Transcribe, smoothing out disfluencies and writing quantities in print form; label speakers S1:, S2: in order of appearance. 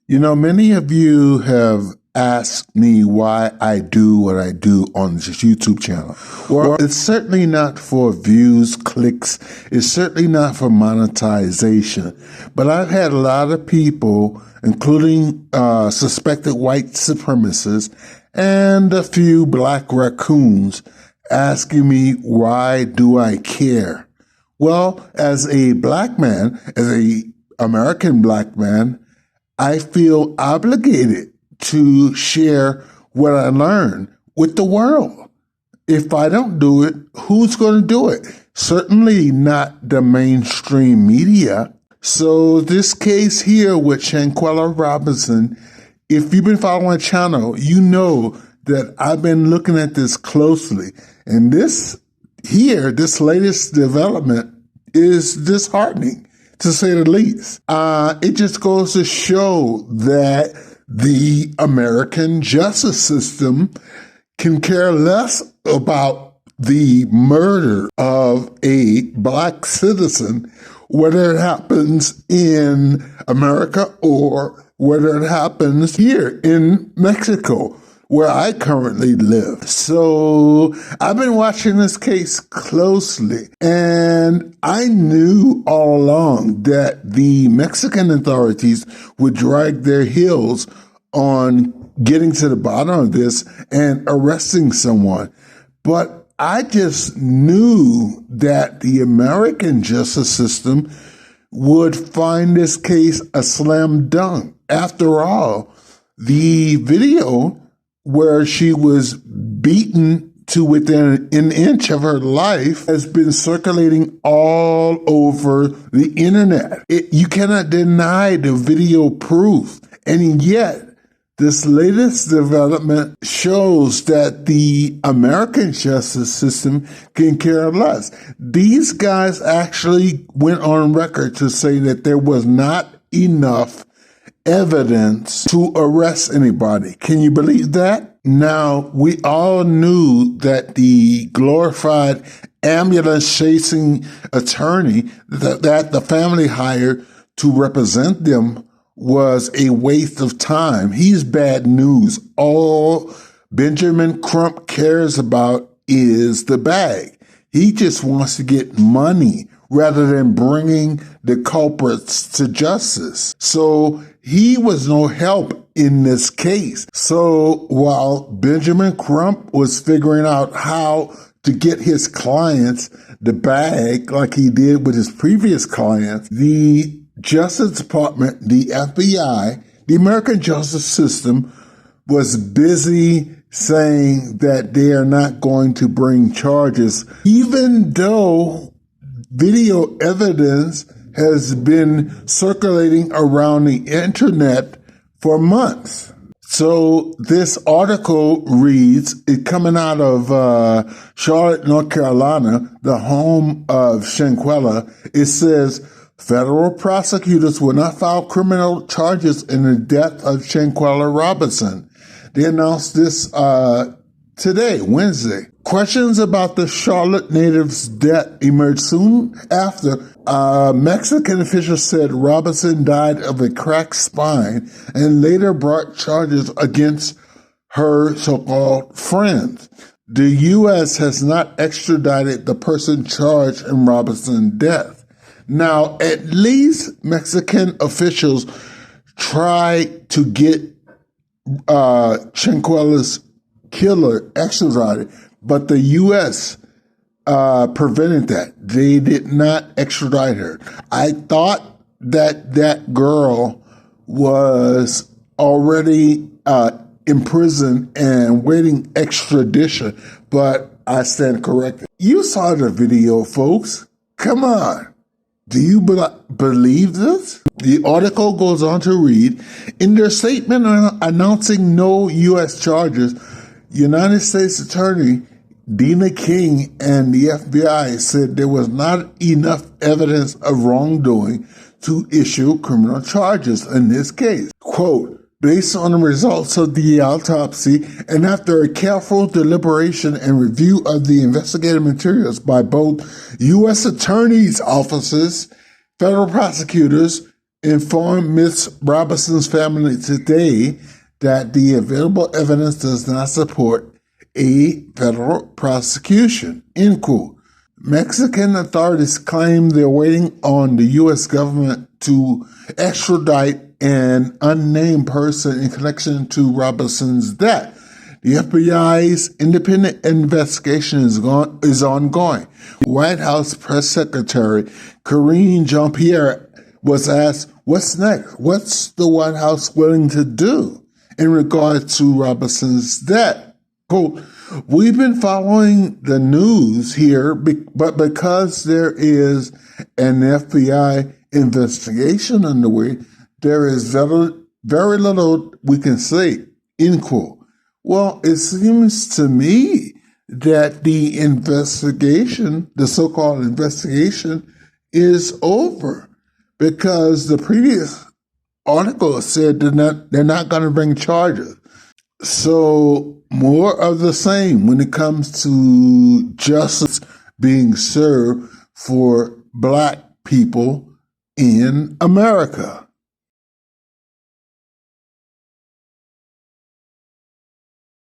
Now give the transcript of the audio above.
S1: You know, many of you have asked me why I do what I do on this YouTube channel. Well, it's certainly not for views, clicks. It's certainly not for monetization. But I've had a lot of people, including suspected white supremacists and a few black raccoons, asking me, why do I care? Well, as a black man, as an American black man, I feel obligated to share what I learned with the world. If I don't do it, who's going to do it? Certainly not the mainstream media. So this case here with Shanquella Robinson, if you've been following my channel, you know that I've been looking at this closely. And this latest development is disheartening, to say the least. It just goes to show that the American justice system can care less about the murder of a black citizen, whether it happens in America or whether it happens here in Mexico, where I currently live. So I've been watching this case closely, and I knew all along that the Mexican authorities would drag their heels on getting to the bottom of this and arresting someone. But I just knew that the American justice system would find this case a slam dunk. After all, the video where she was beaten to within an inch of her life has been circulating all over the internet. You cannot deny the video proof. And yet, this latest development shows that the American justice system can care less. These guys actually went on record to say that there was not enough evidence to arrest anybody. Can you believe that? Now, we all knew that the glorified ambulance-chasing attorney that the family hired to represent them was a waste of time. He's bad news. All Benjamin Crump cares about is the bag. He just wants to get money rather than bringing the culprits to justice. So he was no help in this case. So while Benjamin Crump was figuring out how to get his clients the bag like he did with his previous clients, the Justice Department, the FBI, the American justice system was busy saying that they are not going to bring charges, even though video evidence has been circulating around the internet for months. So this article reads, it coming out of Charlotte, North Carolina, the home of Shanquella. It says, federal prosecutors will not file criminal charges in the death of Shanquella Robinson. They announced this today, Wednesday. Questions about the Charlotte native's death emerged soon after Mexican officials said Robinson died of a cracked spine and later brought charges against her so-called friends. The U.S. has not extradited the person charged in Robinson's death. Now, at least Mexican officials tried to get Shanquella's killer extradited, but the U.S. prevented that. They did not extradite her. I thought that that girl was already in prison and waiting extradition, but I stand corrected. You saw the video, folks. Come on. Do you believe this? The article goes on to read, in their statement announcing no U.S. charges, United States Attorney Dina King and the FBI said there was not enough evidence of wrongdoing to issue criminal charges in this case. Quote, based on the results of the autopsy and after a careful deliberation and review of the investigative materials by both U.S. attorneys' offices, federal prosecutors, informed Ms. Robinson's family today that the available evidence does not support a federal prosecution, end quote. Mexican authorities claim they're waiting on the U.S. government to extradite an unnamed person in connection to Robinson's death. The FBI's independent investigation is ongoing. White House Press Secretary Karine Jean-Pierre was asked, what's next? What's the White House willing to do in regard to Robinson's death? Quote, we've been following the news here, but because there is an FBI investigation underway, there is very little we can say, end quote. Well, it seems to me that the investigation, the so-called investigation, is over because the previous article said they're not going to bring charges. So more of the same when it comes to justice being served for Black people in America.